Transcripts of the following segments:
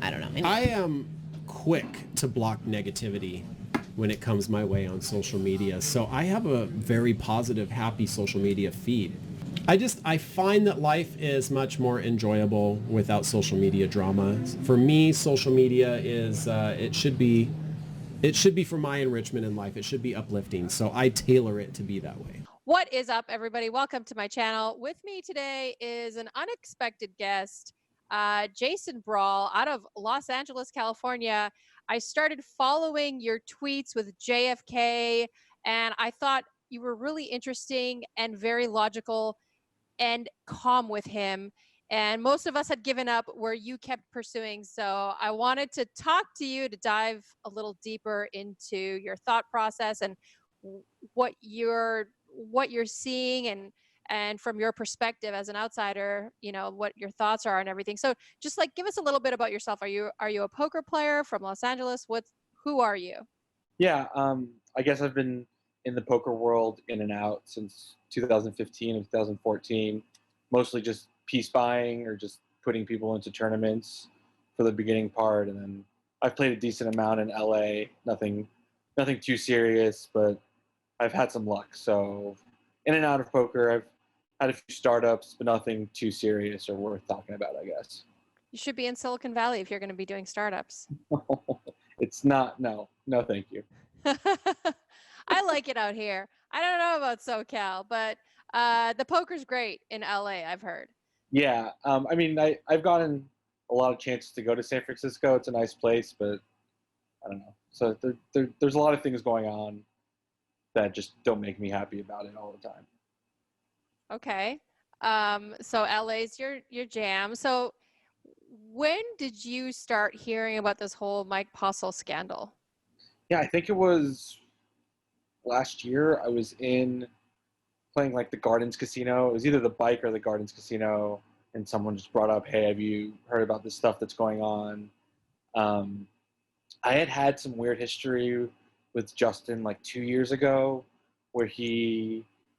I don't know. I am quick to block negativity when it comes my way on social media. So I have a very positive, happy social media feed. I find that life is much more enjoyable without social media drama. For me, social media is, it should be for my enrichment in life. It should be uplifting. So I tailor it to be that way. What is up, everybody? Welcome to my channel. With me today is an unexpected guest, Jason Bral out of Los Angeles, California. I started following your tweets with JFK, and I thought you were really interesting and very logical and calm with him. And most of us had given up where you kept pursuing. So I wanted to talk to you to dive a little deeper into your thought process and what you're seeing and from your perspective as an outsider, you know, what your thoughts are and everything. So just like give us a little bit about yourself. Are you a poker player from Los Angeles? Who are you? Yeah, I guess I've been in the poker world in and out since 2015 and 2014, mostly just piece buying or just putting people into tournaments for the beginning part. And then I've played a decent amount in LA, nothing too serious, but I've had some luck. So in and out of poker, I've had a few startups, but nothing too serious or worth talking about, I guess. You should be in Silicon Valley if you're going to be doing startups. It's not, no, thank you. I like it out here. I don't know about SoCal, but the poker's great in LA, I've heard. Yeah, I mean, I've gotten a lot of chances to go to San Francisco. It's a nice place, but I don't know. So there's a lot of things going on that just don't make me happy about it all the time. Okay. So LA's your jam. So when did you start hearing about this whole Mike Postle scandal? Yeah, I think it was last year. I was playing like the Gardens Casino. It was either the Bike or the Gardens Casino, and someone just brought up, "Hey, have you heard about this stuff that's going on?" I had some weird history with Justin like 2 years ago, where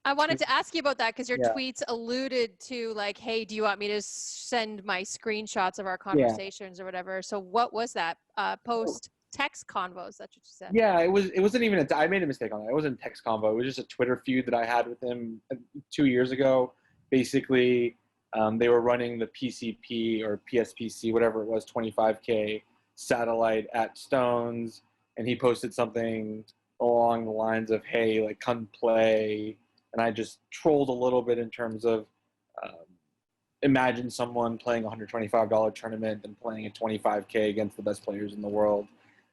I wanted to ask you about that because your Yeah. tweets alluded to like, "Hey, do you want me to send my screenshots of our conversations or whatever?" So what was that post text convos? That's what you said. Yeah, it wasn't even I made a mistake on that. It wasn't a text convo. It was just a Twitter feud that I had with him 2 years ago. Basically, they were running the PCP or PSPC, whatever it was, 25K satellite at Stones, and he posted something along the lines of, "Hey, like, come play." And I just trolled a little bit in terms of imagine someone playing a $125 tournament and playing a 25K against the best players in the world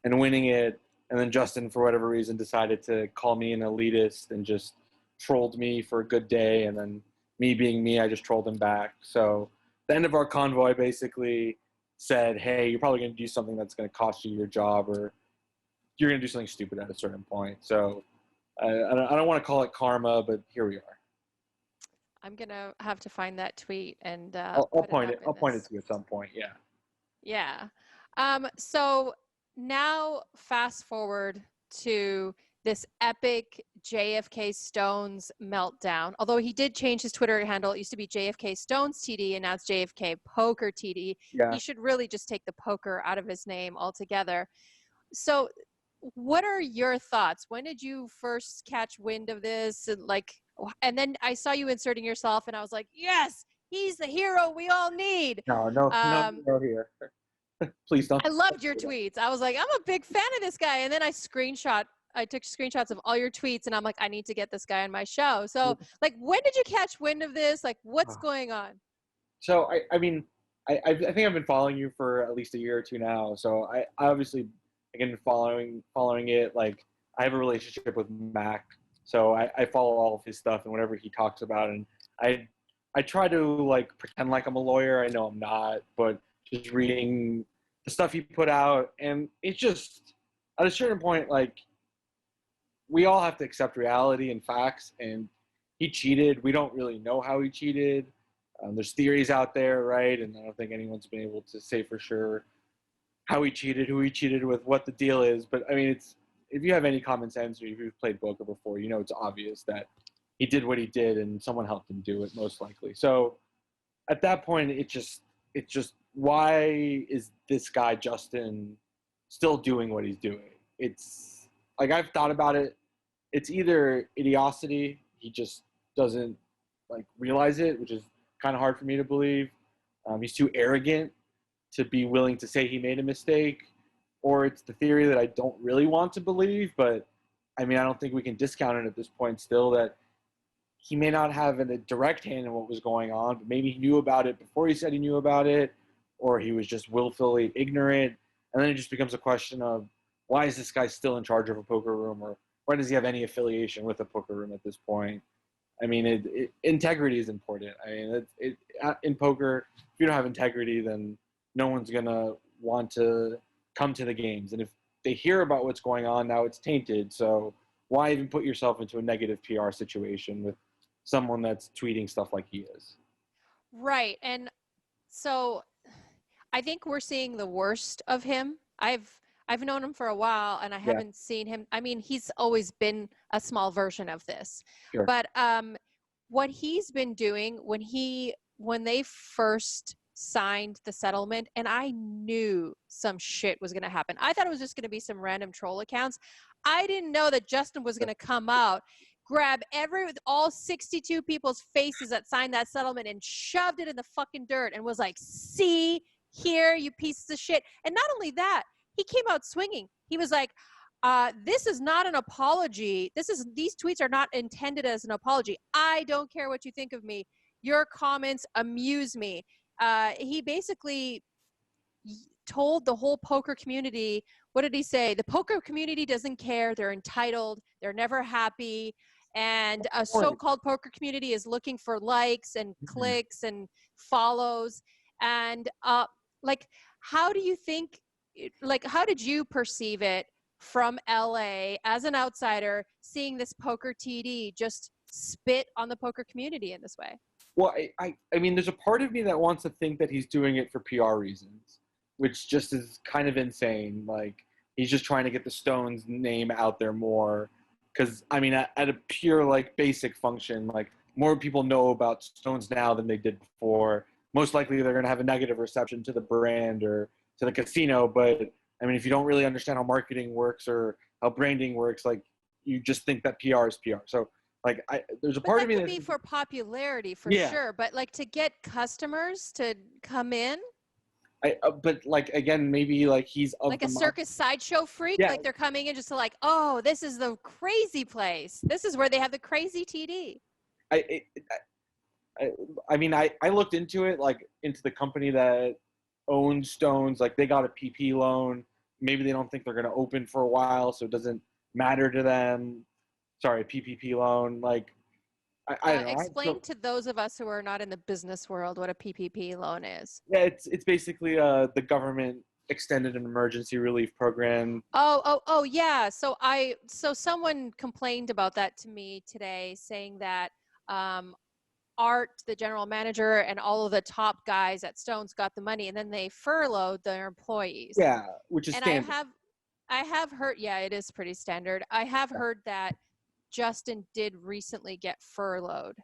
and winning it. And then Justin, for whatever reason, decided to call me an elitist and just trolled me for a good day. And then me being me, I just trolled him back. So the end of our convoy basically said, "Hey, you're probably going to do something that's going to cost you your job, or you're going to do something stupid at a certain point." So I don't want to call it karma, but here we are. I'm gonna have to find that tweet and I'll point it this. to you at some point. Yeah. Yeah. So now fast forward to this epic JFK Stones meltdown. Although he did change his Twitter handle, it used to be JFK Stones TD, and now it's JFK Poker TD. Yeah. He should really just take the poker out of his name altogether. So what are your thoughts? When did you first catch wind of this? And then I saw you inserting yourself, and I was like, yes, he's the hero we all need. No here. Please don't. I loved your tweets. I was like, I'm a big fan of this guy. And then I took screenshots of all your tweets, and I'm like, I need to get this guy on my show. So like, when did you catch wind of this? Like, what's going on? So I mean, I think I've been following you for at least a year or two now. So I obviously, again, following it. Like, I have a relationship with Mac, so I follow all of his stuff and whatever he talks about. And I try to like pretend like I'm a lawyer. I know I'm not, but just reading the stuff he put out, and it's just at a certain point, like, we all have to accept reality and facts. And he cheated. We don't really know how he cheated. There's theories out there, right? And I don't think anyone's been able to say for sure how he cheated, who he cheated with, what the deal is. But I mean, if you have any common sense, or if you've played poker before, you know it's obvious that he did what he did, and someone helped him do it, most likely. So at that point, it just, it's just, why is this guy Justin still doing what he's doing? It's like, I've thought about it. It's either idiocity, he just doesn't like realize it, which is kind of hard for me to believe. He's too arrogant to be willing to say he made a mistake, or it's the theory that I don't really want to believe, but I mean, I don't think we can discount it at this point still, that he may not have a direct hand in what was going on, but maybe he knew about it before he said he knew about it, or he was just willfully ignorant. And then it just becomes a question of, why is this guy still in charge of a poker room, or why does he have any affiliation with a poker room at this point? I mean, integrity is important. I mean, in poker, if you don't have integrity, then no one's going to want to come to the games. And if they hear about what's going on, now it's tainted. So why even put yourself into a negative PR situation with someone that's tweeting stuff like he is? Right. And so I think we're seeing the worst of him. I've known him for a while, and I haven't seen him. I mean, he's always been a small version of this. Sure. But what he's been doing when they first signed the settlement, and I knew some shit was going to happen. I thought it was just going to be some random troll accounts. I didn't know that Justin was going to come out, grab all 62 people's faces that signed that settlement and shoved it in the fucking dirt and was like, see here, you pieces of shit. And not only that, he came out swinging. He was like, this is not an apology. These tweets are not intended as an apology. I don't care what you think of me. Your comments amuse me. He basically told the whole poker community, what did he say? The poker community doesn't care. They're entitled. They're never happy. And a so-called poker community is looking for likes and clicks and follows. And how do you think, how did you perceive it from LA as an outsider, seeing this poker TD just spit on the poker community in this way? Well, I mean, there's a part of me that wants to think that he's doing it for PR reasons, which just is kind of insane. Like, he's just trying to get the Stones name out there more. Because, I mean, at a pure, like, basic function, like, more people know about Stones now than they did before. Most likely they're going to have a negative reception to the brand or to the casino. But, I mean, if you don't really understand how marketing works or how branding works, like, you just think that PR is PR. So, like, there's a part of me that could be for popularity, for sure. But, like, to get customers to come in? But, like, again, maybe, like, he's of like a circus sideshow freak. Yeah. Like, they're coming in just to, like, oh, this is the crazy place. This is where they have the crazy TD. I mean, I looked into it, like, into the company that owns Stones. Like, they got a PP loan. Maybe they don't think they're going to open for a while, so it doesn't matter to them. Sorry, PPP loan. Like, I don't know. Explain to those of us who are not in the business world what a PPP loan is. Yeah, it's basically the government extended an emergency relief program. Oh, yeah. So someone complained about that to me today, saying that Art, the general manager, and all of the top guys at Stones got the money, and then they furloughed their employees. Yeah, which is standard. I have heard. Yeah, it is pretty standard. I have heard that Justin did recently get furloughed,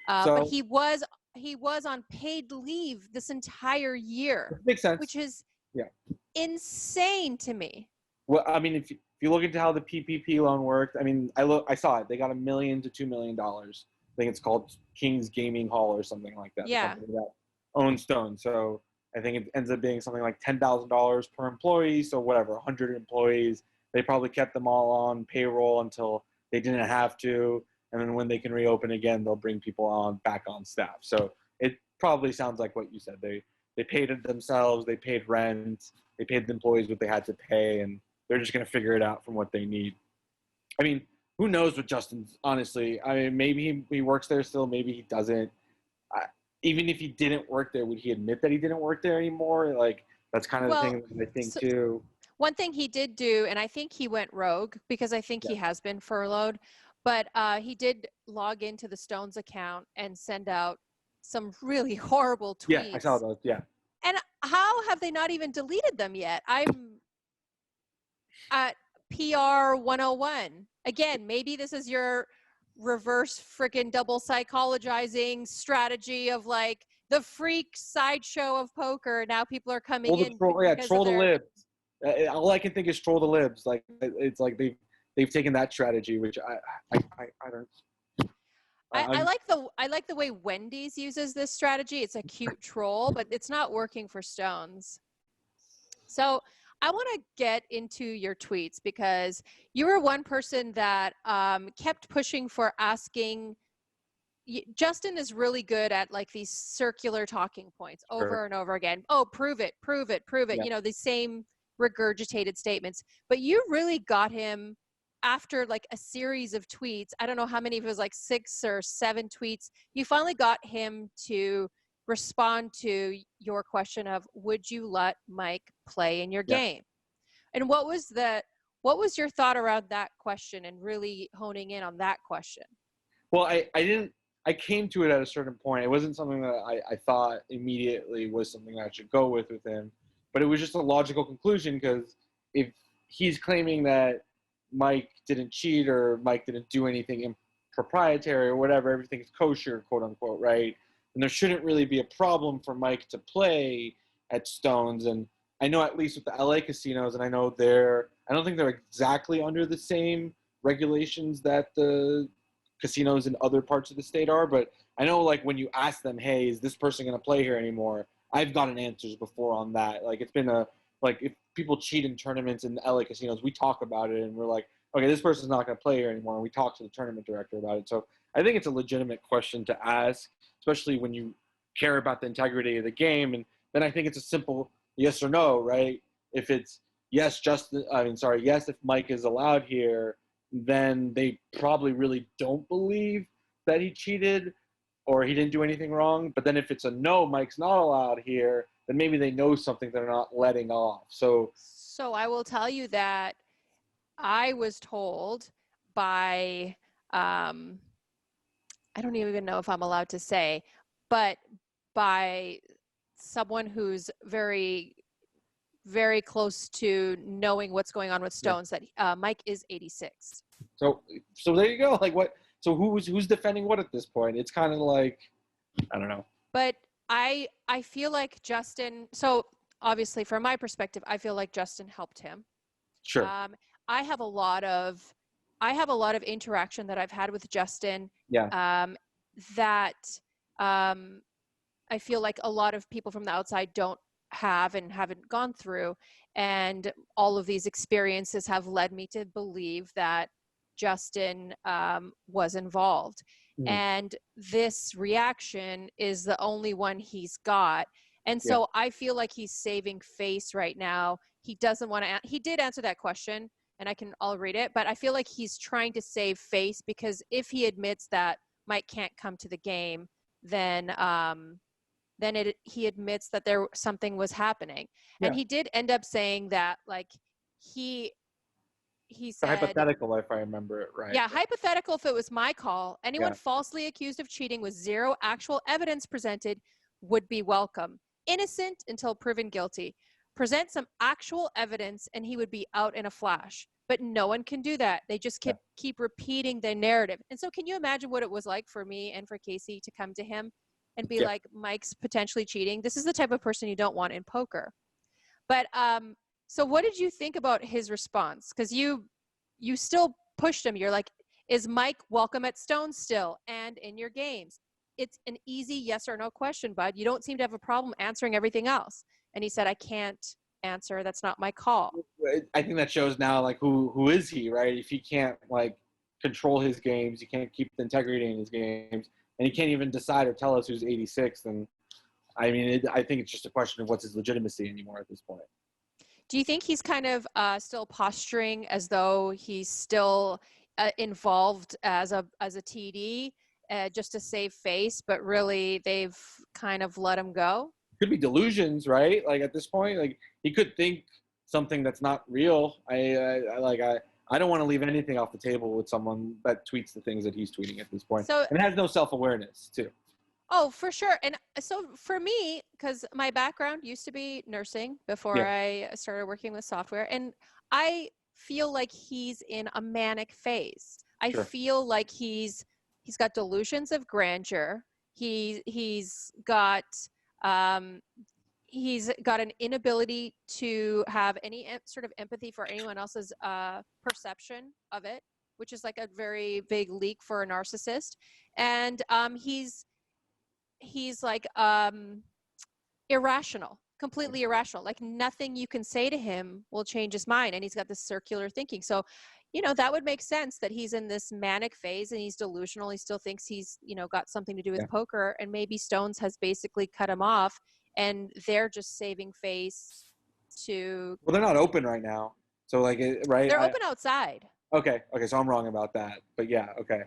but he was on paid leave this entire year. Makes sense. Which is insane to me. Well, I mean, if you look into how the PPP loan worked, I mean, I saw it. They got $1 million to $2 million. I think it's called King's Gaming Hall or something like that. Yeah. The company that owns Stone. So I think it ends up being something like $10,000 per employee. So whatever, 100 employees. They probably kept them all on payroll until they didn't have to. And then when they can reopen again, they'll bring people back on staff. So it probably sounds like what you said. They paid it themselves. They paid rent. They paid the employees what they had to pay. And they're just going to figure it out from what they need. I mean, who knows what Justin's, honestly. I mean, maybe he works there still. Maybe he doesn't. Even if he didn't work there, would he admit that he didn't work there anymore? Like, that's kind of the thing that I think, too. One thing he did do, and I think he went rogue because I think he has been furloughed, but he did log into the Stones account and send out some really horrible tweets. Yeah, I saw those, yeah. And how have they not even deleted them yet? I'm at PR 101. Again, maybe this is your reverse freaking double psychologizing strategy of like, the freak sideshow of poker. Now people are coming in. Troll the libs. All I can think is troll the libs. Like it's like they've taken that strategy, which I don't. I like the way Wendy's uses this strategy. It's a cute troll, but it's not working for Stones. So I want to get into your tweets because you were one person that kept pushing for asking. Justin is really good at like these circular talking points over and over again. Oh, prove it, prove it, prove it. Yeah. The same regurgitated statements. But you really got him after like a series of tweets. I don't know how many, if it was like 6 or 7 tweets. You finally got him to respond to your question of, would you let Mike play in your game? And what was your thought around that question and really honing in on that question? Well, I came to it at a certain point. It wasn't something that I thought immediately was something I should go with him, but it was just a logical conclusion because if he's claiming that Mike didn't cheat or Mike didn't do anything improprietary or whatever, everything's kosher, quote unquote, right? And there shouldn't really be a problem for Mike to play at Stones. And I know at least with the LA casinos, and I know I don't think they're exactly under the same regulations that the casinos in other parts of the state are, but I know like when you ask them, hey, is this person going to play here anymore? I've gotten answers before on that. Like it's been like if people cheat in tournaments in the LA casinos, we talk about it and we're like, okay, this person's not going to play here anymore. And we talk to the tournament director about it. So I think it's a legitimate question to ask, especially when you care about the integrity of the game. And then I think it's a simple yes or no, right? If it's yes, if Mike is allowed here, then they probably really don't believe that he cheated or he didn't do anything wrong. But then if it's a no, Mike's not allowed here, then maybe they know something they're not letting off. So I will tell you that I was told by, I don't even know if I'm allowed to say, but by someone who's very, very close to knowing what's going on with Stones, that Mike is 86. So there you go. Like what? So who's defending what at this point? It's kind of like, I don't know. But I feel like Justin. So obviously, from my perspective, I feel like Justin helped him. Sure. I have a lot of interaction that I've had with Justin. Yeah. That I feel like a lot of people from the outside don't have and haven't gone through, and all of these experiences have led me to believe that Justin was involved. And this reaction is the only one he's got. And so I feel like he's saving face right now. He doesn't want to, he did answer that question and I'll read it, but I feel like he's trying to save face because if he admits that Mike can't come to the game, then he admits that something was happening. And he did end up saying that like he said, hypothetical, if I remember it right. Yeah, hypothetical if it was my call. Anyone falsely accused of cheating with zero actual evidence presented would be welcome. Innocent until proven guilty. Present some actual evidence and he would be out in a flash. But no one can do that. They just keep repeating the narrative. And so can you imagine what it was like for me and for Casey to come to him and be like, Mike's potentially cheating? This is the type of person you don't want in poker. But so what did you think about his response? Because you still pushed him. You're like, is Mike welcome at Stone still and in your games? It's an easy yes or no question, bud. You don't seem to have a problem answering everything else. And he said, I can't answer. That's not my call. I think that shows now, like, who is he, right? If he can't, like, control his games, he can't keep the integrity in his games, and he can't even decide or tell us who's 86, then, I mean, I think it's just a question of what's his legitimacy anymore at this point. Do you think he's kind of still posturing as though he's still involved as a TD just to save face, but really they've kind of let him go? Could be delusions, right? Like at this point, like he could think something that's not real. I don't want to leave anything off the table with someone that tweets the things that he's tweeting at this point. So, and has no self-awareness too. Oh, for sure. And so for me, because my background used to be nursing before I started working with software, and I feel like he's in a manic phase. I feel like he's got delusions of grandeur. He's got an inability to have any sort of empathy for anyone else's perception of it, which is like a very big leak for a narcissist. And he's like irrational, completely irrational. Like nothing you can say to him will change his mind. And he's got this circular thinking. So, that would make sense that he's in this manic phase and he's delusional. He still thinks he's, got something to do with poker. And maybe Stones has basically cut him off and they're just saving face to. Well, they're not open right now. So like, right. They're open outside. Okay. So I'm wrong about that, but yeah. Okay.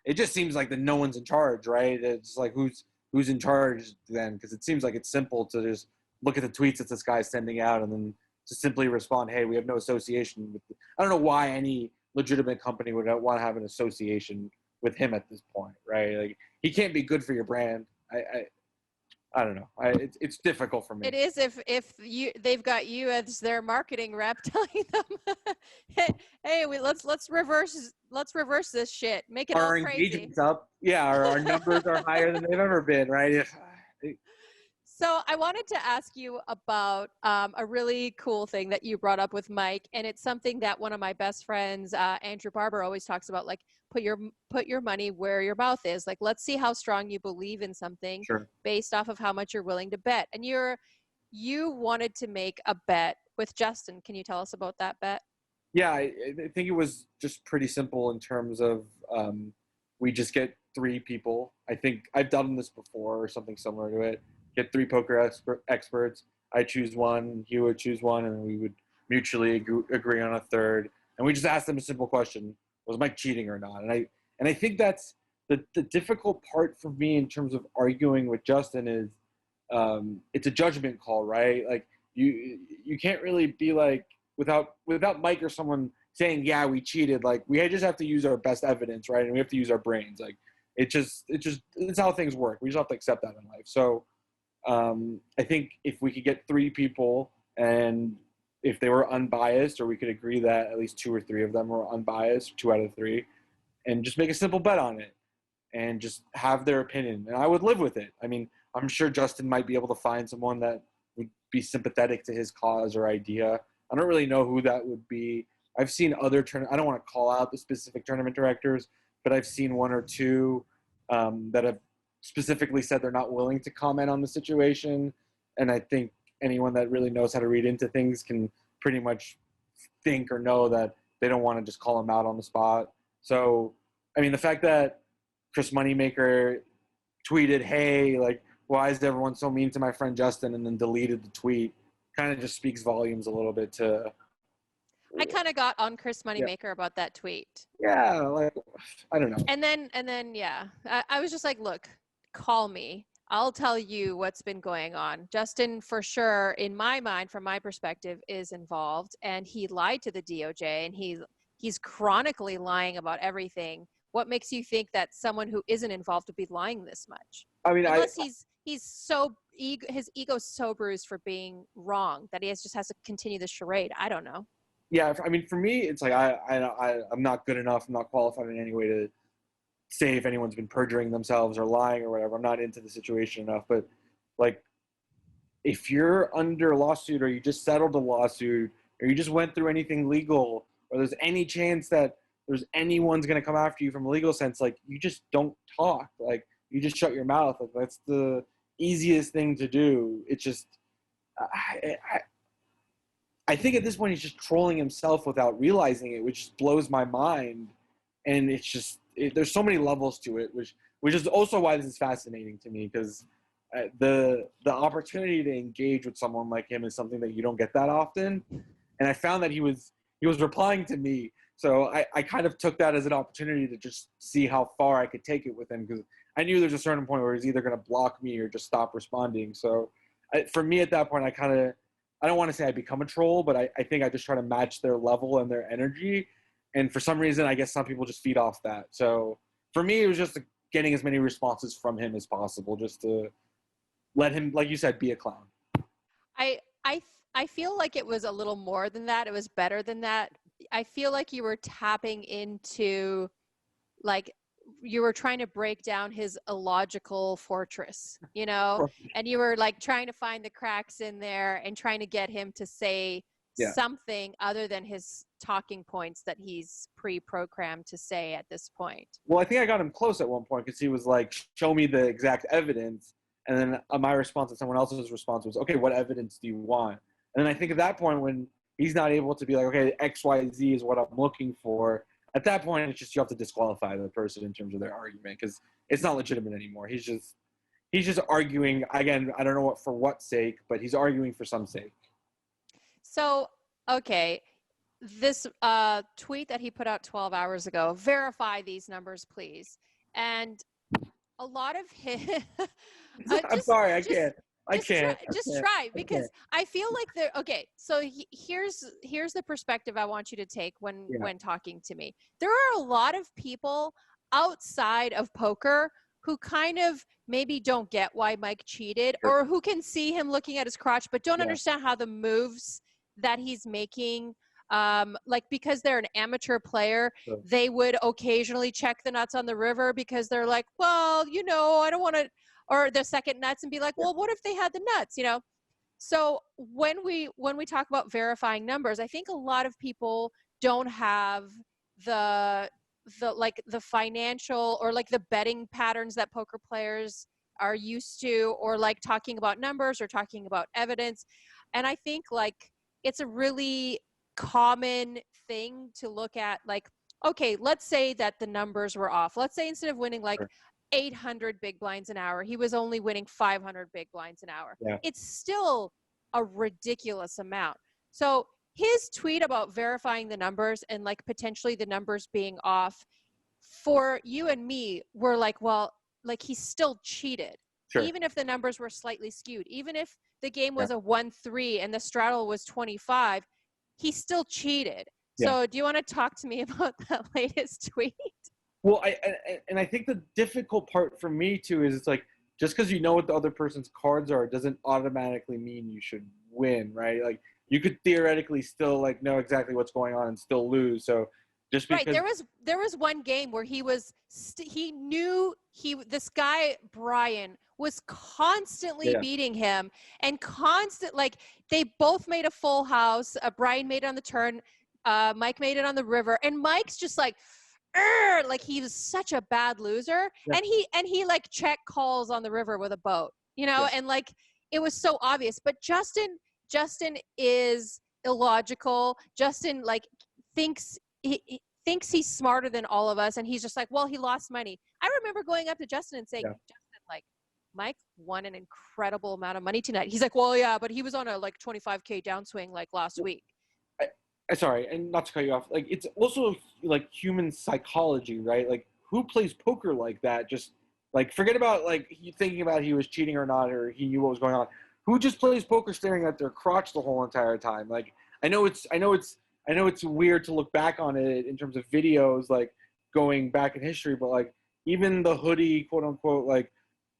It just seems like that no one's in charge, right? It's like who's in charge then? Because it seems like it's simple to just look at the tweets that this guy's sending out and then to simply respond, hey, we have no association with I don't know why any legitimate company would want to have an association with him at this point, right? Like he can't be good for your brand. I don't know. It's difficult for me. It is if they've got you as their marketing rep telling them, hey, let's reverse this shit. Make it our all crazy. Engagement's up. Yeah, our numbers are higher than they've ever been, right? So I wanted to ask you about a really cool thing that you brought up with Mike, and it's something that one of my best friends, Andrew Barber, always talks about. Like, put your money where your mouth is. Like, let's see how strong you believe in something based off of how much you're willing to bet. And you wanted to make a bet with Justin. Can you tell us about that bet? Yeah, I think it was just pretty simple in terms of we just get 3 people. I think I've done this before or something similar to it. Get 3 poker experts. I choose one, he would choose one, and we would mutually agree on a third. And we just asked them a simple question: was Mike cheating or not? And I think that's the difficult part for me in terms of arguing with Justin is it's a judgment call, right? Like you can't really be like without Mike or someone saying, yeah, we cheated. Like we just have to use our best evidence, right? And we have to use our brains. Like it's how things work. We just have to accept that in life. So I think if we could get 3 people, and if they were unbiased, or we could agree that at least 2 or 3 of them were unbiased, 2 out of 3, and just make a simple bet on it and just have their opinion, and I would live with it. I mean, I'm sure Justin might be able to find someone that would be sympathetic to his cause or idea. I don't really know who that would be. I've seen other I don't want to call out the specific tournament directors, but I've seen 1 or 2 that have specifically said they're not willing to comment on the situation. And I think anyone that really knows how to read into things can pretty much think or know that they don't want to just call them out on the spot. So, I mean, the fact that Chris Moneymaker tweeted, hey, like, why is everyone so mean to my friend Justin, and then deleted the tweet, kind of just speaks volumes a little bit to... I kind of got on Chris Moneymaker about that tweet. Yeah, like, I don't know. And then yeah, I was just like, look, call me. I'll tell you what's been going on. Justin, for sure, in my mind, from my perspective, is involved, and he lied to the DOJ, and he's chronically lying about everything. What makes you think that someone who isn't involved would be lying this much? I mean, unless he's so his ego's so bruised for being wrong that he just has to continue the charade. I don't know. Yeah, I mean, for me, it's like I'm not good enough. I'm not qualified in any way to say if anyone's been perjuring themselves or lying or whatever. I'm not into the situation enough. But like, if you're under a lawsuit, or you just settled a lawsuit, or you just went through anything legal, or there's any chance that there's anyone's going to come after you from a legal sense, like, you just don't talk. Like, you just shut your mouth. Like, that's the easiest thing to do. It's just, I think at this point he's just trolling himself without realizing it, which just blows my mind. And it's just, there's so many levels to it, which is also why this is fascinating to me, because the opportunity to engage with someone like him is something that you don't get that often. And I found that he was replying to me. So I kind of took that as an opportunity to just see how far I could take it with him, because I knew there's a certain point where he's either going to block me or just stop responding. So for me at that point, I don't want to say I become a troll, but I think I just try to match their level and their energy. And for some reason, I guess some people just feed off that. So for me, it was just getting as many responses from him as possible, just to let him, like you said, be a clown. I feel like it was a little more than that. It was better than that. I feel like you were tapping into, like, you were trying to break down his illogical fortress, you know, and you were like trying to find the cracks in there and trying to get him to say something other than his talking points that he's pre-programmed to say at this point. Well, I think I got him close at one point because he was like, show me the exact evidence. And then my response and someone else's response was, okay, what evidence do you want? And then I think at that point when he's not able to be like, okay, X, Y, Z is what I'm looking for, at that point it's just you have to disqualify the person in terms of their argument because it's not legitimate anymore. He's just arguing, again, I don't know for what sake, but he's arguing for some sake. So, okay, this tweet that he put out 12 hours ago, verify these numbers, please. And a lot of his... I'm sorry, I can't. Just try, because I feel like okay, so here's the perspective I want you to take when talking to me. There are a lot of people outside of poker who kind of maybe don't get why Mike cheated, or who can see him looking at his crotch but don't understand how the moves that he's making, like because they're an amateur player, they would occasionally check the nuts on the river because they're like, well, you know, I don't want to, or the second nuts, and be like, well, what if they had the nuts, you know? So when we talk about verifying numbers, I think a lot of people don't have the financial or like the betting patterns that poker players are used to, or like talking about numbers or talking about evidence. And I think like it's a really common thing to look at, like, okay, let's say that the numbers were off. Let's say instead of winning like 800 big blinds an hour, he was only winning 500 big blinds an hour. It's still a ridiculous amount. So his tweet about verifying the numbers and like potentially the numbers being off, for you and me, were like, well, like he still cheated. Even if the numbers were slightly skewed, even if the game was a 1-3 and the straddle was 25, he still cheated. So do you want to talk to me about that latest tweet? Well, I think the difficult part for me too is it's like, just because you know what the other person's cards are doesn't automatically mean you should win, right? Like you could theoretically still like know exactly what's going on and still lose. So just because there was one game where he was he knew this guy Brian was constantly beating him, and like they both made a full house. Brian made it on the turn, Mike made it on the river, and Mike's just like he was such a bad loser, and he like check calls on the river with a boat, you know, and like it was so obvious. But Justin is illogical. Justin like thinks he's smarter than all of us, and he's just like, well, he lost money. I remember going up to Justin and saying, Justin, like, Mike won an incredible amount of money tonight. He's like, well, yeah, but he was on a like 25K downswing like last week. Sorry, and not to cut you off, like it's also like human psychology, right? Like who plays poker like that? Just like forget about like thinking about he was cheating or not, or he knew what was going on. Who just plays poker staring at their crotch the whole entire time? Like I know it's weird to look back on it in terms of videos, like going back in history, but like even the hoodie, quote unquote, like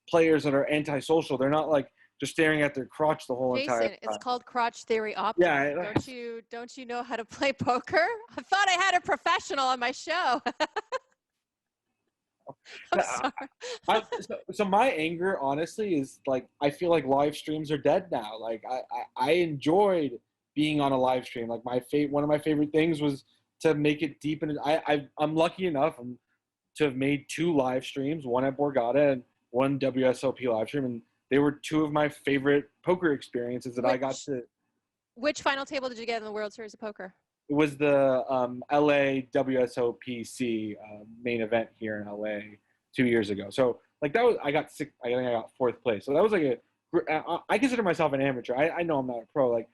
players that are antisocial, they're not like just staring at their crotch the whole entire time. It's called crotch theory option. Yeah. Don't you know how to play poker? I thought I had a professional on my show. I'm sorry. So my anger, honestly, is like I feel like live streams are dead now. Like I enjoyed being on a live stream. Like one of my favorite things was to make it deep, and I'm lucky enough to have made 2 live streams, one at Borgata and one WSOP live stream, and they were 2 of my favorite poker experiences that I got to. Which final table did you get in the World Series of Poker? It was the LA WSOPC main event here in LA 2 years ago. So like that was I think I got 4th place. So that was like I consider myself an amateur. I know I'm not a pro. Like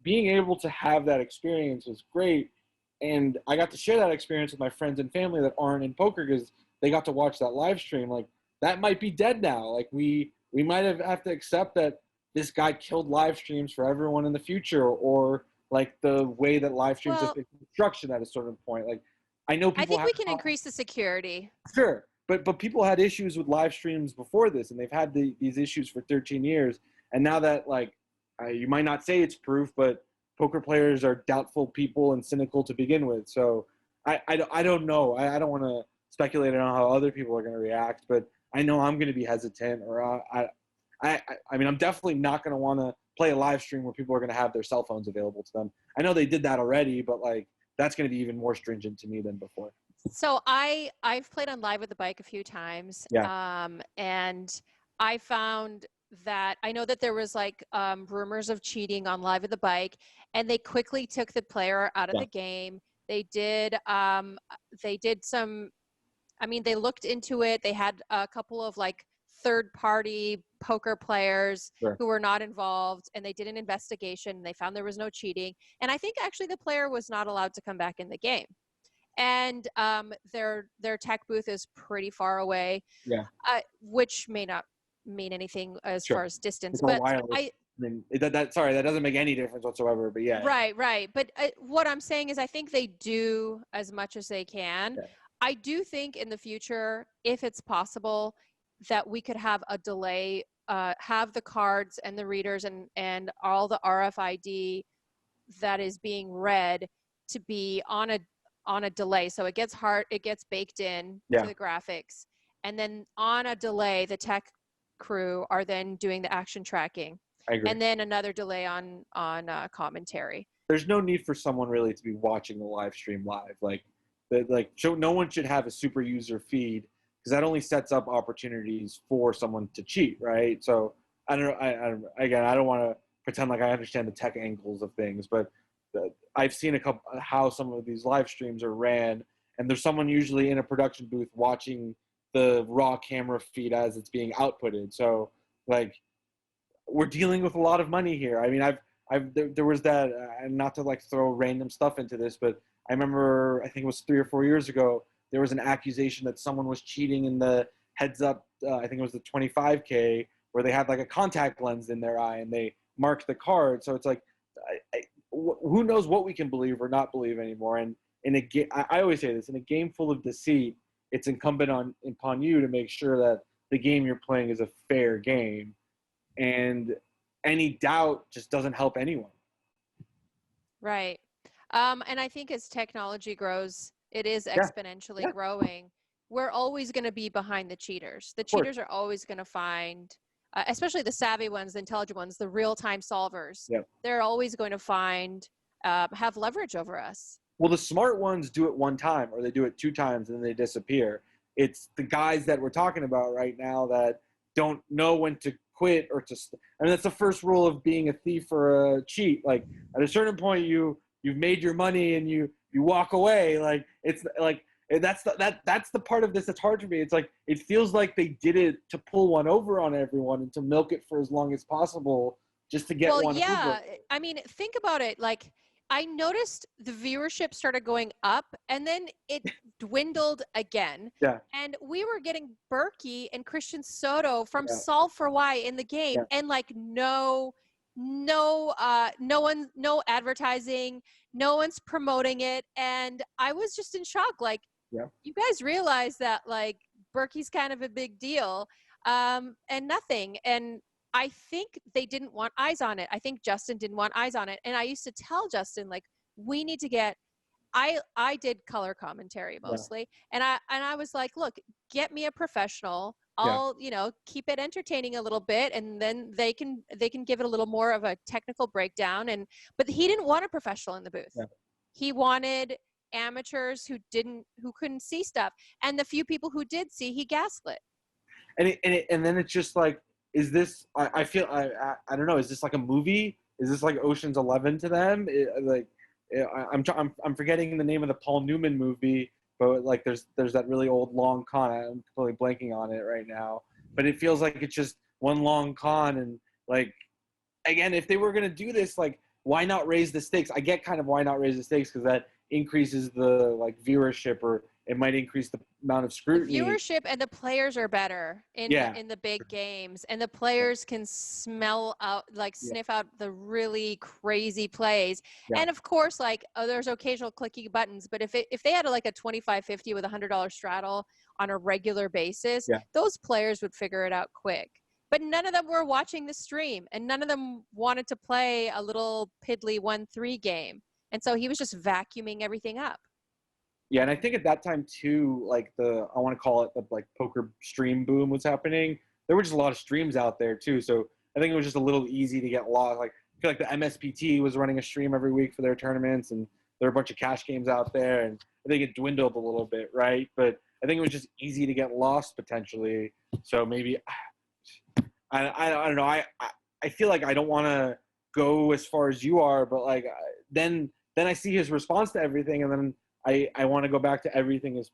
being able to have that experience was great, and I got to share that experience with my friends and family that aren't in poker because they got to watch that live stream. Like that might be dead now. Like we might have to accept that this guy killed live streams for everyone in the future, or like the way that live streams have been construction at a certain point. Like I know people. I think we can increase the security. Sure, but people had issues with live streams before this, and they've had these issues for 13 years. And now that like you might not say it's proof, but poker players are doubtful people and cynical to begin with. So I don't know. I don't want to speculating on how other people are going to react, but I know I'm going to be hesitant, or I mean, I'm definitely not going to want to play a live stream where people are going to have their cell phones available to them. I know they did that already, but like that's going to be even more stringent to me than before. So I've played on Live with the Bike a few times. Yeah. And I found that I know that there was like rumors of cheating on Live with the Bike, and they quickly took the player out of Yeah. the game. They did some, I mean, they looked into it. They had a couple of like third-party poker players Sure. who were not involved, and they did an investigation, and they found there was no cheating. And I think actually the player was not allowed to come back in the game. And their tech booth is pretty far away, Yeah. which may not mean anything as Sure. far as distance. It's all But wireless. I mean, sorry, that doesn't make any difference whatsoever. But yeah. right. But what I'm saying is, I think they do as much as they can. Yeah. I do think in the future, if it's possible, that we could have a delay, have the cards and the readers and all the RFID that is being read to be on a delay. So it gets baked in Yeah. to the graphics. And then on a delay, the tech crew are then doing the action tracking. I agree. And then another delay on commentary. There's no need for someone really to be watching the live stream live. No one should have a super user feed, because that only sets up opportunities for someone to cheat, right? So I don't know. I don't want to pretend like I understand the tech angles of things, but I've seen how some of these live streams are ran, and there's someone usually in a production booth watching the raw camera feed as it's being outputted. So like, we're dealing with a lot of money here. I mean, there was that, and not to like throw random stuff into this, but I remember, I think it was 3 or 4 years ago, there was an accusation that someone was cheating in the heads up, I think it was the 25K, where they had like a contact lens in their eye and they marked the card. So it's like, who knows what we can believe or not believe anymore. And in a game, I always say this, in a game full of deceit, it's incumbent upon you to make sure that the game you're playing is a fair game. And any doubt just doesn't help anyone. Right. And I think as technology grows, it is exponentially growing. We're always going to be behind the cheaters. The cheaters are always going to find, especially the savvy ones, the intelligent ones, the real-time solvers. Yep. They're always going to have leverage over us. Well, the smart ones do it one time, or they do it 2 times, and then they disappear. It's the guys that we're talking about right now that don't know when to quit or to. I mean, that's the first rule of being a thief or a cheat. Like, at a certain point, you've made your money and you walk away. Like, it's like, that's the part of this that's hard for me. It's like, it feels like they did it to pull one over on everyone and to milk it for as long as possible just to get one over. I mean, think about it. Like, I noticed the viewership started going up and then it dwindled again. Yeah. And we were getting Berkey and Christian Soto from Solve for Why in the game, and like no advertising, no one's promoting it. And I was just in shock. Like, you guys realize that like Berkey's kind of a big deal, and nothing. And I think they didn't want eyes on it. I think Justin didn't want eyes on it. And I used to tell Justin, like, we need to get, I did color commentary mostly. And I was like, look, get me a professional. I'll, keep it entertaining a little bit. And then they can give it a little more of a technical breakdown. But he didn't want a professional in the booth. Yeah. He wanted amateurs who couldn't see stuff. And the few people who did see, he gaslit. And then it's just like, is this? I feel I don't know. Is this like a movie? Is this like Ocean's 11 to them? I'm forgetting the name of the Paul Newman movie, but like there's that really old long con. I'm completely blanking on it right now. But it feels like it's just one long con. And like, again, if they were gonna do this, like, why not raise the stakes? I get kind of why not raise the stakes, because that increases the like viewership, or it might increase the amount of scrutiny. The viewership, and the players are better in the big games, and the players can smell out, like sniff out the really crazy plays. And of course, like, there's occasional clicky buttons, but if they had like a 25-50 with $100 straddle on a regular basis, those players would figure it out quick. But none of them were watching the stream, and none of them wanted to play a little piddly 1-3 game. And so he was just vacuuming everything up. Yeah, and I think at that time too, like I want to call it the like poker stream boom was happening. There were just a lot of streams out there too, so I think it was just a little easy to get lost. Like I feel like the MSPT was running a stream every week for their tournaments, and there were a bunch of cash games out there, and I think it dwindled a little bit, right? But I think it was just easy to get lost potentially. So maybe I don't know. I feel like I don't want to go as far as you are, but like then I see his response to everything, and then I want to go back to everything is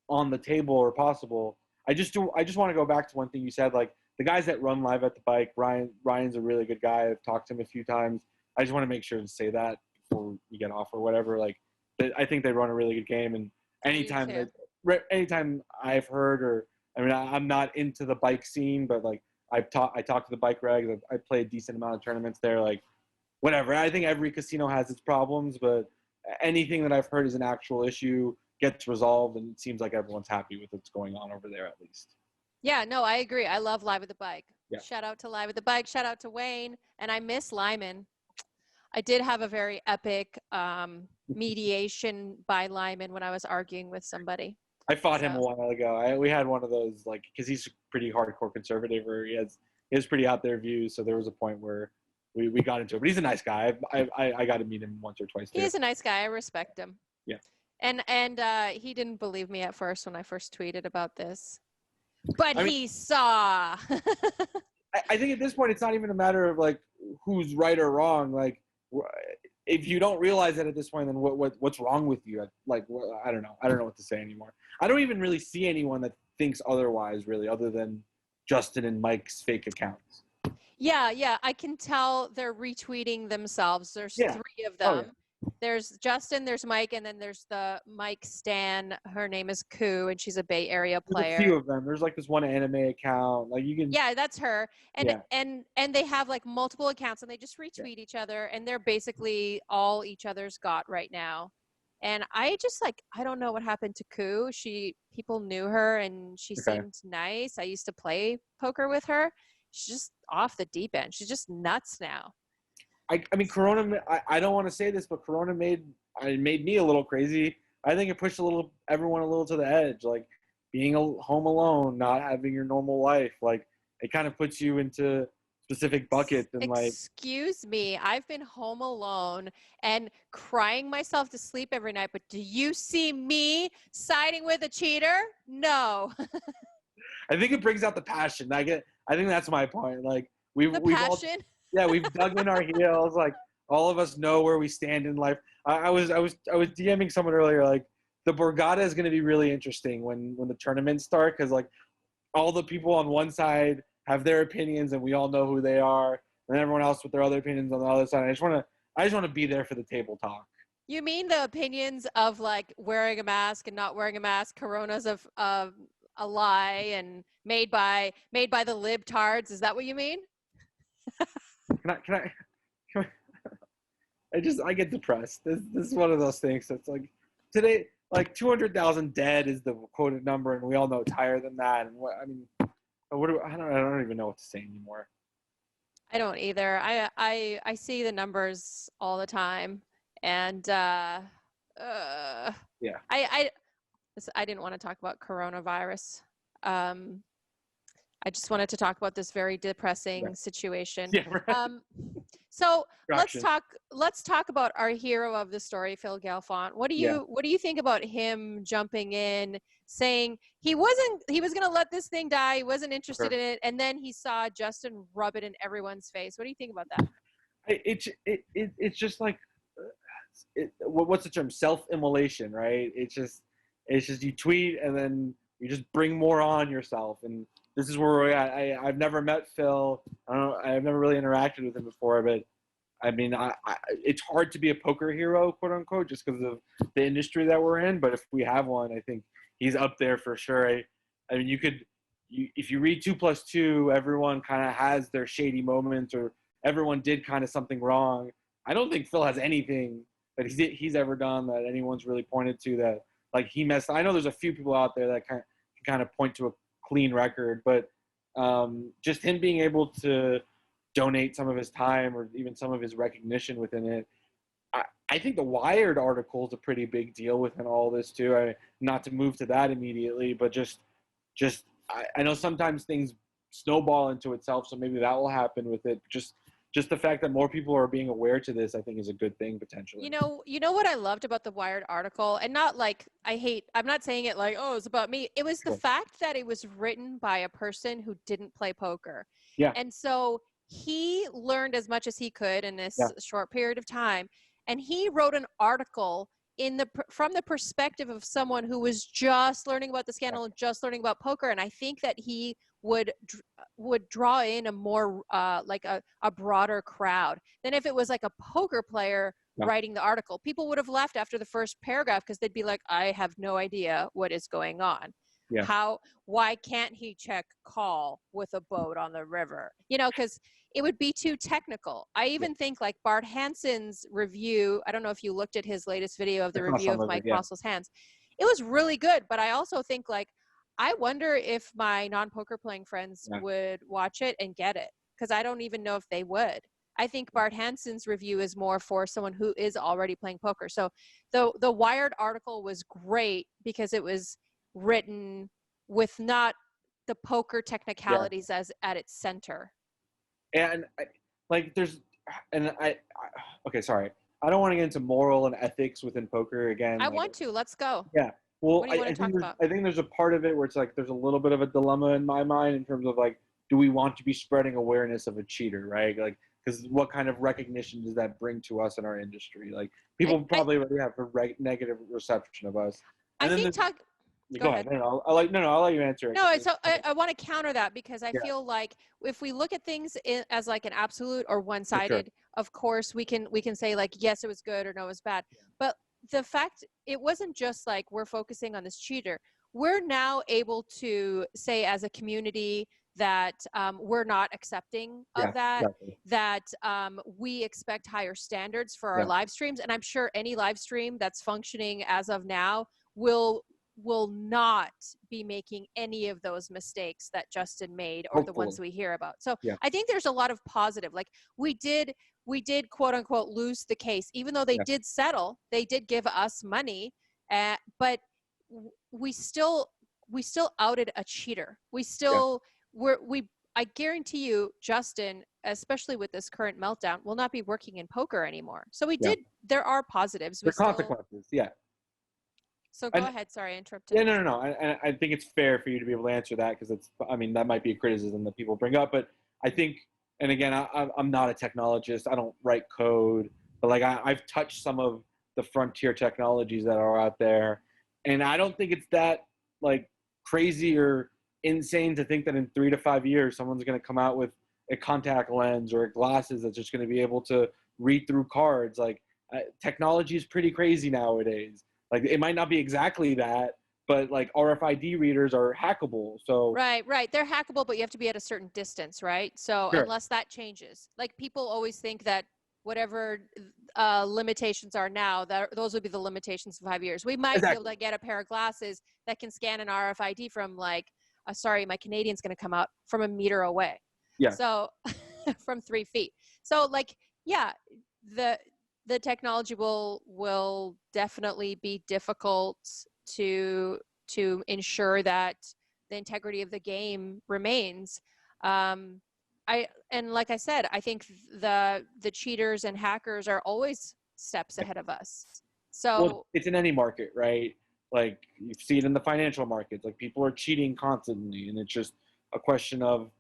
on the table or possible. I just want to go back to one thing you said, like the guys that run live at the bike. Ryan's a really good guy. I've talked to him a few times. I just want to make sure to say that before you get off or whatever. Like I think they run a really good game, and anytime I've heard, or I mean I'm not into the bike scene, but like I talked to the bike regs. I play a decent amount of tournaments there. Like whatever. I think every casino has its problems, but anything that I've heard is an actual issue gets resolved, and it seems like everyone's happy with what's going on over there at least. Yeah, no, I agree. I love Live at the Bike. Yeah. Shout out to Live at the Bike. Shout out to Wayne. And I miss Lyman. I did have a very epic mediation by Lyman when I was arguing with somebody. I fought him a while ago. We had one of those, like, because he's pretty hardcore conservative, or he has pretty out there views. So there was a point where we got into it. But he's a nice guy. I got to meet him once or twice. He's a nice guy. I respect him. Yeah. And he didn't believe me at first when I first tweeted about this. But he saw. I think at this point, it's not even a matter of like who's right or wrong. Like, if you don't realize it at this point, then what's wrong with you? Like, I don't know. I don't know what to say anymore. I don't even really see anyone that thinks otherwise, really, other than Justin and Mike's fake accounts. Yeah. I can tell they're retweeting themselves. There's 3 of them. Oh, yeah. There's Justin, there's Mike, and then there's the Mike Stan. Her name is Koo, and she's a Bay Area player. There's a few of them. There's like this one anime account. Like you can. Yeah, that's her. And they have like multiple accounts, and they just retweet each other, and they're basically all each other's got right now. And I just I don't know what happened to Koo. People knew her, and she seemed nice. I used to play poker with her. She's just off the deep end. She's just nuts now. I mean, Corona. I don't want to say this, but Corona made me a little crazy. I think it pushed everyone a little to the edge. Like being home alone, not having your normal life. Like it kind of puts you into specific buckets. And excuse me, I've been home alone and crying myself to sleep every night. But do you see me siding with a cheater? No. I think it brings out the passion. I think that's my point. Like we've passion. We've dug in our heels. Like all of us know where we stand in life. I was DMing someone earlier. Like the Borgata is going to be really interesting when the tournaments start, because like all the people on one side have their opinions, and we all know who they are, and everyone else with their other opinions on the other side. I just want to be there for the table talk. You mean the opinions of like wearing a mask and not wearing a mask, Corona's of a lie and made by the libtards? Is that what you mean? Can I I get depressed. This is one of those things that's like today, like 200,000 dead is the quoted number, and we all know it's higher than that. And I don't even know what to say anymore. I don't either. I see the numbers all the time, and I didn't want to talk about coronavirus. I just wanted to talk about this very depressing situation. Yeah, right. So let's talk about our hero of the story, Phil Galfond. What do you think about him jumping in, saying he was going to let this thing die, he wasn't interested in it, and then he saw Justin rub it in everyone's face? What do you think about that? It's just like what's the term? Self-immolation, right? It's just you tweet and then you just bring more on yourself. And this is where we're at. I've never met Phil. I've never really interacted with him before, but I mean, it's hard to be a poker hero, quote unquote, just because of the industry that we're in. But if we have one, I think he's up there for sure. I mean, if you read 2+2, everyone kind of has their shady moments, or everyone did kind of something wrong. I don't think Phil has anything that he's ever done that anyone's really pointed to that like he messed. I know there's a few people out there that kind of point to a clean record, but just him being able to donate some of his time or even some of his recognition within it, I think the Wired article is a pretty big deal within all this too. Not to move to that immediately, but just I know sometimes things snowball into itself, so maybe that will happen with it. Just the fact that more people are being aware to this, I think, is a good thing potentially. You know what I loved about the Wired article, and not like I'm not saying it like, oh, it's about me. It was the fact that it was written by a person who didn't play poker. Yeah. And so he learned as much as he could in this short period of time. And he wrote an article from the perspective of someone who was just learning about the scandal and just learning about poker. And I think that he would draw in a more like a broader crowd than if it was like a poker player writing the article. People would have left after the first paragraph because they'd be like, I have no idea what is going on. Why can't he check call with a boat on the river? Because it would be too technical. I even think like Bart Hansen's review, I don't know if you looked at his latest video of the review of Mike Crossel's hands. It was really good, but I also think like, I wonder if my non-poker playing friends would watch it and get it, because I don't even know if they would. I think Bart Hansen's review is more for someone who is already playing poker. So the Wired article was great because it was written with not the poker technicalities as at its center. And okay, sorry. I don't want to get into moral and ethics within poker again. I want to. Let's go. Yeah. Well, what do you want to talk about? I think there's a part of it where it's like there's a little bit of a dilemma in my mind in terms of like, do we want to be spreading awareness of a cheater, right? Like, because what kind of recognition does that bring to us in our industry? Like, people probably already have a negative reception of us. And Go ahead. I'll let you answer it. No, so I want to counter that because I feel like if we look at things as like an absolute or one-sided, of course we can say like, yes, it was good or no, it was bad. But the fact it wasn't just like we're focusing on this cheater. We're now able to say as a community that we're not accepting of that, that we expect higher standards for our live streams. And I'm sure any live stream that's functioning as of now will not be making any of those mistakes that Justin made or the ones we hear about. So I think there's a lot of positive. Like we did quote unquote lose the case, even though they did settle, they did give us money, but we still outed a cheater. We still I guarantee you, Justin, especially with this current meltdown, will not be working in poker anymore. So there are positives. The consequences. So go ahead. Sorry, I interrupted. Yeah, no. I think it's fair for you to be able to answer that because that might be a criticism that people bring up. But I think, and again, I'm not a technologist. I don't write code. But like I've touched some of the frontier technologies that are out there. And I don't think it's that like crazy or insane to think that in 3 to 5 years, someone's going to come out with a contact lens or glasses that's just going to be able to read through cards. Like technology is pretty crazy nowadays. Like it might not be exactly that, but like RFID readers are hackable. So right, they're hackable, but you have to be at a certain distance, right? So unless that changes, like people always think that whatever limitations are now, that those would be the limitations in 5 years. We might be able to get a pair of glasses that can scan an RFID from like, sorry, my Canadian's going to come out from a meter away. Yeah. So from 3 feet. So like, the technology will definitely be difficult to ensure that the integrity of the game remains. And like I said, I think the cheaters and hackers are always steps ahead of us. So it's in any market, right? Like you see it in the financial markets, like people are cheating constantly, and it's just a question of,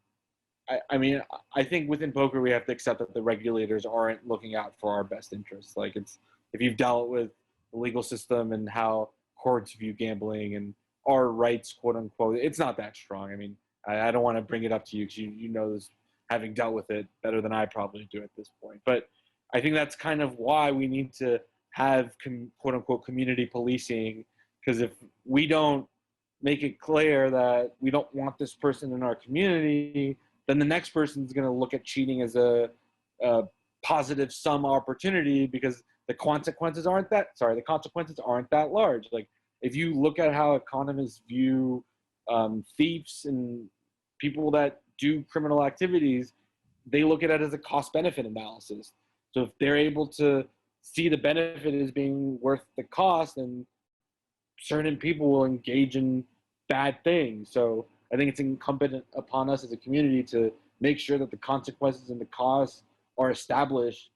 I mean, I think within poker we have to accept that the regulators aren't looking out for our best interests. Like if you've dealt with the legal system and how courts view gambling and our rights, quote unquote, it's not that strong. I mean, I don't want to bring it up to you because you know this, having dealt with it better than I probably do at this point. But I think that's kind of why we need to have quote unquote community policing, because if we don't make it clear that we don't want this person in our community, then the next person is going to look at cheating as a positive sum opportunity because the consequences aren't that large. Like if you look at how economists view thieves and people that do criminal activities, they look at it as a cost-benefit analysis. So if they're able to see the benefit as being worth the cost, and certain people will engage in bad things. So I think it's incumbent upon us as a community to make sure that the consequences and the costs are established.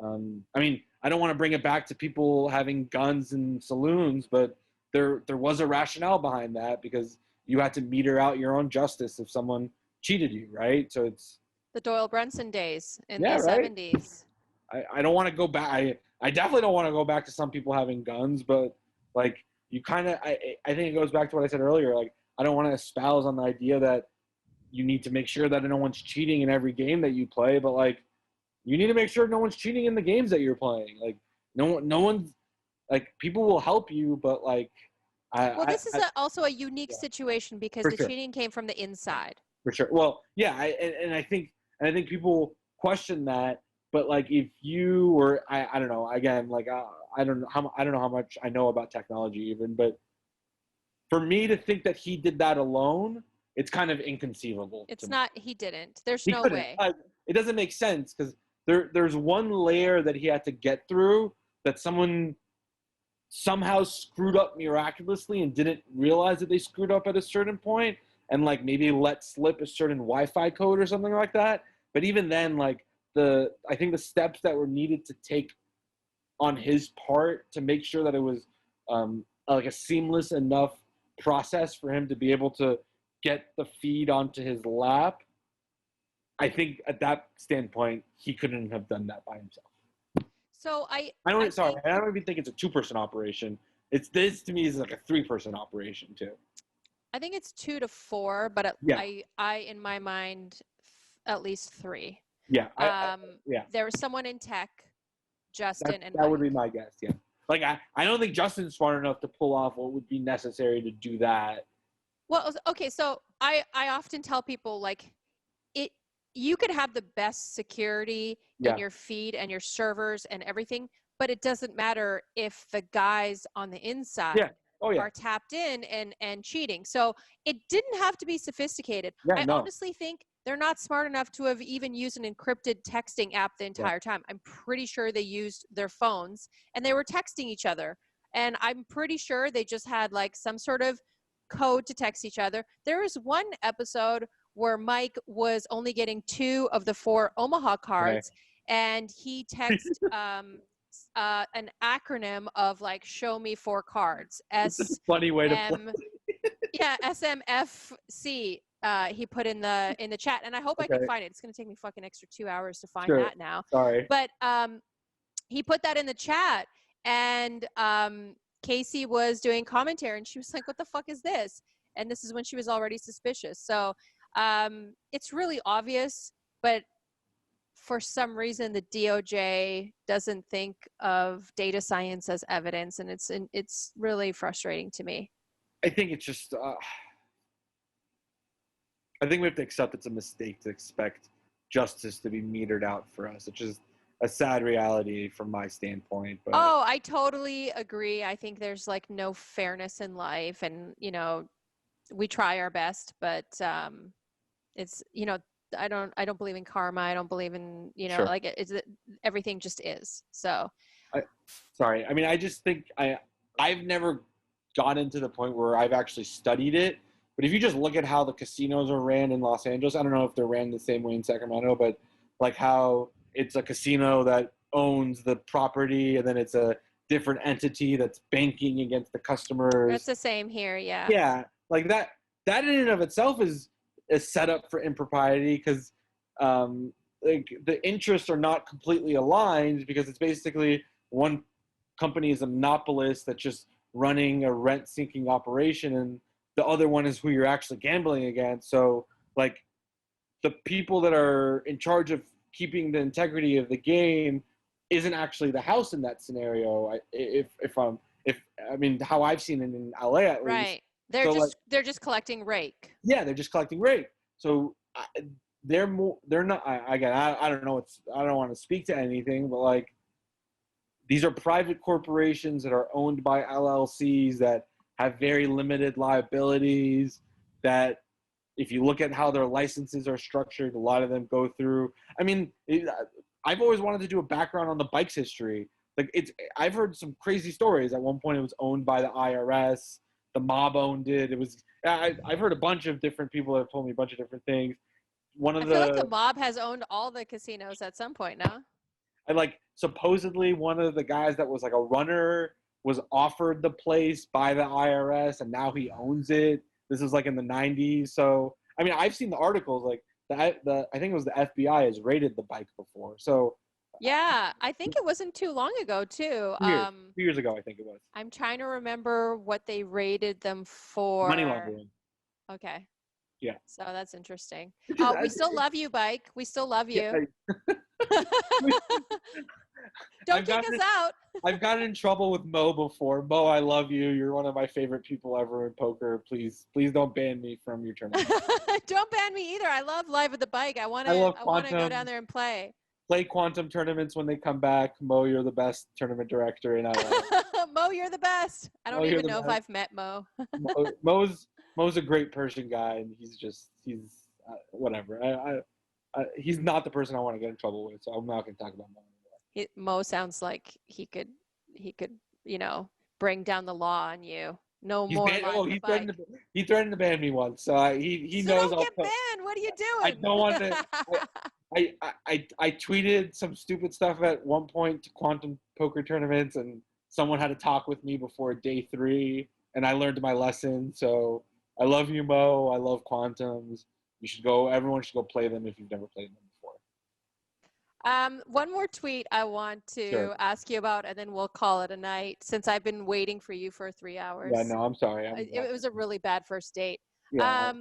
I mean, I don't want to bring it back to people having guns in saloons, but there was a rationale behind that, because you had to meter out your own justice if someone cheated you, right? So it's The Doyle Brunson days in Yeah, the right? 70s. I don't want to go back. I definitely don't want to go back to some people having guns, but like you kind of, I think it goes back to what I said earlier. Like, I don't want to espouse on the idea that you need to make sure that no one's cheating in every game that you play, but like, you need to make sure no one's cheating in the games that you're playing. Like, no one's, like, people will help you, but like, Well, this is also a unique Yeah. situation because For the sure. cheating came from the inside. For sure. Well, yeah, and I think people question that, but like if you were, I don't know. Again, like I don't know how much I know about technology even, but for me to think that he did that alone, it's kind of inconceivable. It's to me. not, he didn't. There's He no couldn't. way. It doesn't make sense, because there's one layer that he had to get through that someone somehow screwed up miraculously and didn't realize that they screwed up at a certain point, and like maybe let slip a certain Wi-Fi code or something like that. But even then, like I think the steps that were needed to take on his part to make sure that it was like a seamless enough process for him to be able to get the feed onto his lap, I think at that standpoint he couldn't have done that by himself. So I don't even think it's a 2-person operation. This to me is like a 3-person operation too. I think it's 2 to 4, but Yeah. I in my mind, at least 3. Yeah. Yeah. There was someone in tech, Justin, and that would Mike. be my guess. Yeah. Like I don't think Justin's smart enough to pull off what would be necessary to do that. Well, okay, so I often tell people, like, you could have the best security Yeah. in your feed and your servers and everything, but it doesn't matter if the guys on the inside Yeah. Oh, yeah. are tapped in and cheating. So it didn't have to be sophisticated. Yeah, I no. honestly think they're not smart enough to have even used an encrypted texting app the entire time. I'm pretty sure they used their phones and they were texting each other. And I'm pretty sure they just had like some sort of code to text each other. There was one episode where Mike was only getting 2 of the 4 Omaha cards, and he texted an acronym of like "Show me 4 cards." Funny way to play. Yeah, SMFC. He put in the chat, and I hope I can find it. It's gonna take me fucking extra 2 hours to find that now. Sorry. But he put that in the chat, and Casey was doing commentary, and she was like, "What the fuck is this?" And this is when she was already suspicious. So it's really obvious, but for some reason the DOJ doesn't think of data science as evidence, and it's really frustrating to me. I think it's just I think we have to accept it's a mistake to expect justice to be metered out for us, which is a sad reality from my standpoint. But oh, I totally agree. I think there's like no fairness in life, and we try our best, but it's I don't believe in karma. I don't believe in like everything just is. So sorry. I mean, I just think I've never gotten to the point where I've actually studied it. But if you just look at how the casinos are ran in Los Angeles, I don't know if they're ran the same way in Sacramento, but like how it's a casino that owns the property, and then it's a different entity that's banking against the customers. That's the same here, yeah. Yeah, like that in and of itself is set up for impropriety, because like the interests are not completely aligned, because it's basically one company is a monopolist that's just running a rent-seeking operation, and the other one is who you're actually gambling against. So like the people that are in charge of keeping the integrity of the game isn't actually the house in that scenario. I mean how I've seen it in LA at least. Right. They're just collecting rake. Yeah, they're just collecting rake. So they're not. Again, I don't know. I don't want to speak to anything, but like these are private corporations that are owned by LLCs that have very limited liabilities. That if you look at how their licenses are structured, a lot of them go through. I mean, I've always wanted to do a background on the bike's history. like I've heard some crazy stories. At one point it was owned by the IRS. The mob owned it. It was, I've heard a bunch of different people have told me a bunch of different things. One of I feel like the mob has owned all the casinos at some point now. and like supposedly one of the guys that was like a runner was offered the place by the IRS and now he owns it. This was like in the 90s. So I mean, I've seen the articles, like the I think it was the FBI has raided the bike before. So Yeah, I think it wasn't too long ago too. 2 years ago, I think it was. I'm trying to remember what they raided them for. Money laundering. Okay. Yeah. So that's interesting. Just- We still love you, Bike. We still love you. Yeah, Don't I've kick gotten us out. I've gotten in trouble with Mo before. Mo, I love you. You're one of my favorite people ever in poker. Please don't ban me from your tournament. Don't ban me either. I love Live at the Bike. I want I love to go Quantum. down there and play. Play Quantum tournaments when they come back. Mo, you're the best tournament director in LA. Mo, you're the best. I don't Mo, you're even the know if best. I've met Mo. Mo's a great Persian guy, and he's whatever. He's not the person I want to get in trouble with, so I'm not going to talk about Mo anymore. Mo sounds like he could, bring down the law on you. No more. He threatened to ban me once, so he so knows. Don't get banned. What are you doing? I don't want to. I tweeted some stupid stuff at one point to Quantum poker tournaments, and someone had to talk with me before day 3, and I learned my lesson. So I love you, Mo. I love Quantums. Everyone should go play them if you've never played them before. One more tweet I want to ask you about, and then we'll call it a night, since I've been waiting for you for 3 hours. Yeah, no, I'm sorry. It was a really bad first date. Yeah.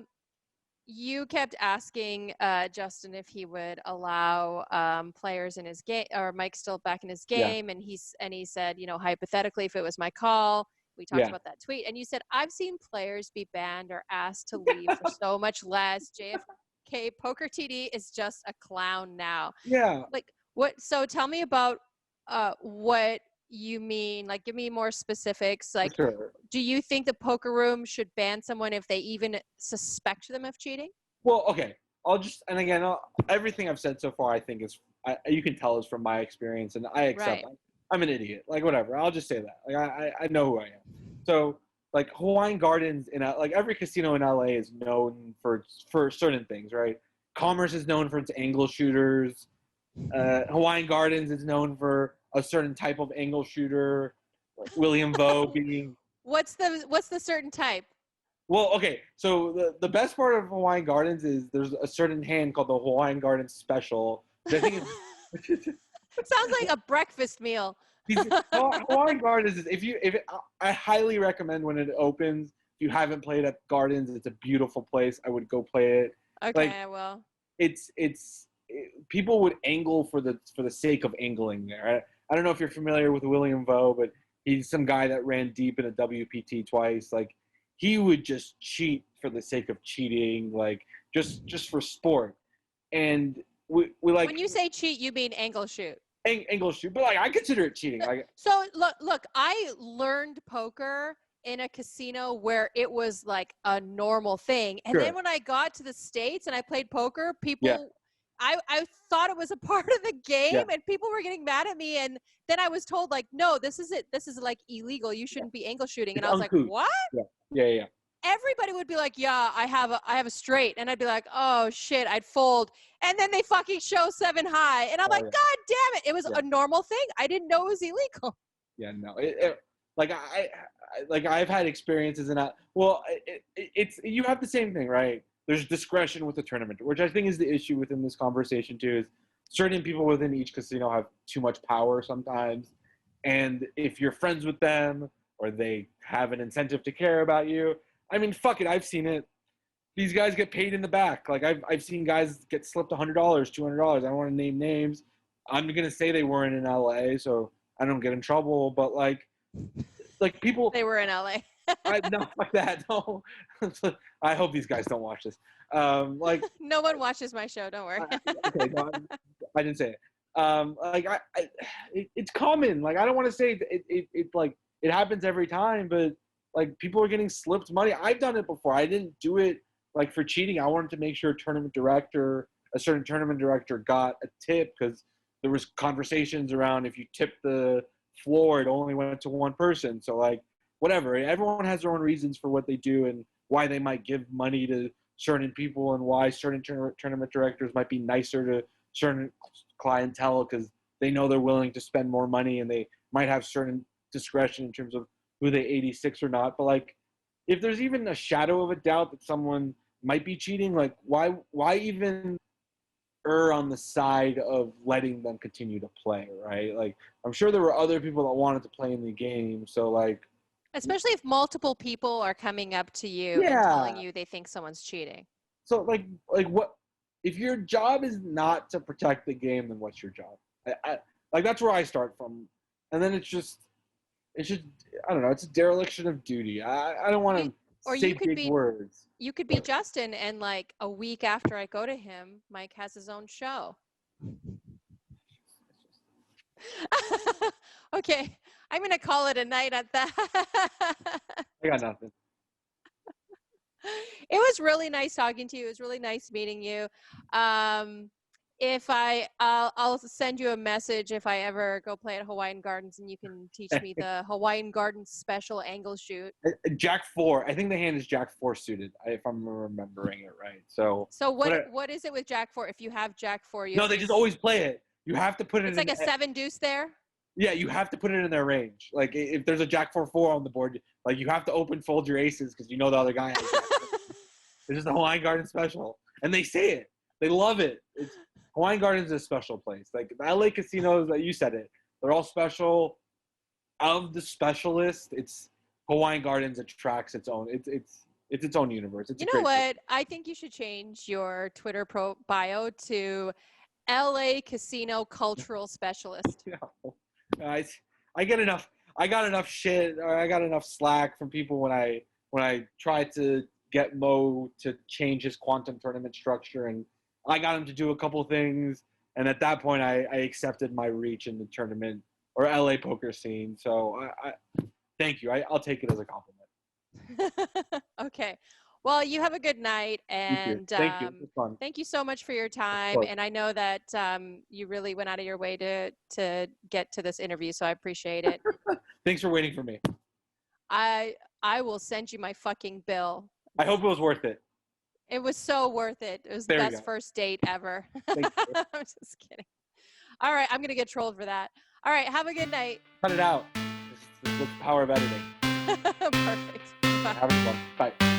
You kept asking Justin if he would allow players in his game, or Mike's still back in his game, and he said, hypothetically, if it was my call. We talked about that tweet, and you said, I've seen players be banned or asked to leave for so much less. JFK Poker TD is just a clown now. Yeah. Like what? So tell me about what you mean. Like, give me more specifics. Like, Sure. Do you think the poker room should ban someone if they even suspect them of cheating? Well, okay. Everything I've said so far, I think you can tell is from my experience, and I accept. Right. I'm an idiot. Like, whatever. I'll just say that. Like, I know who I am. So, like, Hawaiian Gardens like every casino in LA is known for certain things, right? Commerce is known for its angle shooters. Hawaiian Gardens is known for a certain type of angle shooter. Like William Vo being. What's the certain type? Well, okay. So the best part of Hawaiian Gardens is there's a certain hand called the Hawaiian Gardens Special. I think Sounds like a breakfast meal. Hawaiian Gardens is I highly recommend when it opens. If you haven't played at Gardens, it's a beautiful place. I would go play it. Okay, I will. People would angle for the sake of angling there. I don't know if you're familiar with William Vo, but he's some guy that ran deep in a WPT twice. Like, he would just cheat for the sake of cheating, like just for sport. And we like. When you say cheat, you mean angle shoot. Angle shoot, but like I consider it cheating. Like, so look, I learned poker in a casino where it was like a normal thing, and then when I got to the States and I played poker, people. I thought it was a part of the game, and people were getting mad at me. And then I was told, like, no, this is it. This is like illegal. You shouldn't be angle shooting. And I was uncouth. Like, what? Yeah. Everybody would be like, yeah, I have a straight. And I'd be like, oh shit, I'd fold. And then they fucking show 7 high. And I'm like, God damn it. It was a normal thing. I didn't know it was illegal. Yeah, no. I've had experiences in that. Well, it's you have the same thing, right? There's discretion with the tournament, which I think is the issue within this conversation too. Is certain people within each casino have too much power sometimes, and if you're friends with them or they have an incentive to care about you, I mean, fuck it, I've seen it. These guys get paid in the back. Like I've seen guys get slipped $100, $200. I don't want to name names. I'm gonna say they weren't in LA, so I don't get in trouble. But like people. They were in LA. Not like that. No. I hope these guys don't watch this. No one watches my show. Don't worry. Okay, no, I didn't say it. It's common. Like, I don't want to say it happens every time, but like people are getting slipped money. I've done it before. I didn't do it like for cheating. I wanted to make sure a certain tournament director got a tip because there was conversations around if you tip the floor, it only went to one person. So like, whatever. Everyone has their own reasons for what they do and why they might give money to certain people and why certain tournament directors might be nicer to certain clientele because they know they're willing to spend more money and they might have certain discretion in terms of who they 86 or not. But like, if there's even a shadow of a doubt that someone might be cheating, like why even err on the side of letting them continue to play, right? Like, I'm sure there were other people that wanted to play in the game, so like, Especially if multiple people are coming up to you and telling you they think someone's cheating. So like what if your job is not to protect the game? Then what's your job? Like that's where I start from, and then it's just I don't know. It's a dereliction of duty. I don't want to say big words. You could be Justin, and like a week after I go to him, Mike has his own show. Okay, I'm gonna call it a night at that. I got nothing. It was really nice talking to you. It was really nice meeting you. I'll send you a message if I ever go play at Hawaiian Gardens, and you can teach me the Hawaiian Gardens special angle shoot. Jack 4. I think the hand is Jack 4 suited, if I'm remembering it right. So what is it with Jack 4? If you have Jack 4, you they just always play it. You have to put it. It's like a 7 deuce there. Yeah, you have to put it in their range. Like if there's a Jack 4-4 on the board, like you have to open fold your aces because you know the other guy has Jack 4. It's just a Hawaiian Garden special, and they say it. They love it. Hawaiian Gardens is a special place. Like the LA casinos, that you said it, they're all special. Of the specialist, it's Hawaiian Gardens attracts its own. It's its own universe. It's you know what? I think you should change your Twitter bio to LA Casino Cultural Specialist. Yeah. I get enough. I got enough shit. Or I got enough slack from people when I tried to get Mo to change his quantum tournament structure, and I got him to do a couple things. And at that point, I accepted my reach in the tournament or LA poker scene. So I thank you. I'll take it as a compliment. Okay. Well, you have a good night, and thank you. It was fun. Thank you so much for your time. And I know that you really went out of your way to get to this interview, so I appreciate it. Thanks for waiting for me. I will send you my fucking bill. I hope it was worth it. It was so worth it. It was the best first date ever. Thank you. I'm just kidding. All right, I'm gonna get trolled for that. All right, have a good night. Cut it out. This is the power of editing. Perfect. Bye. Have a good one. Bye.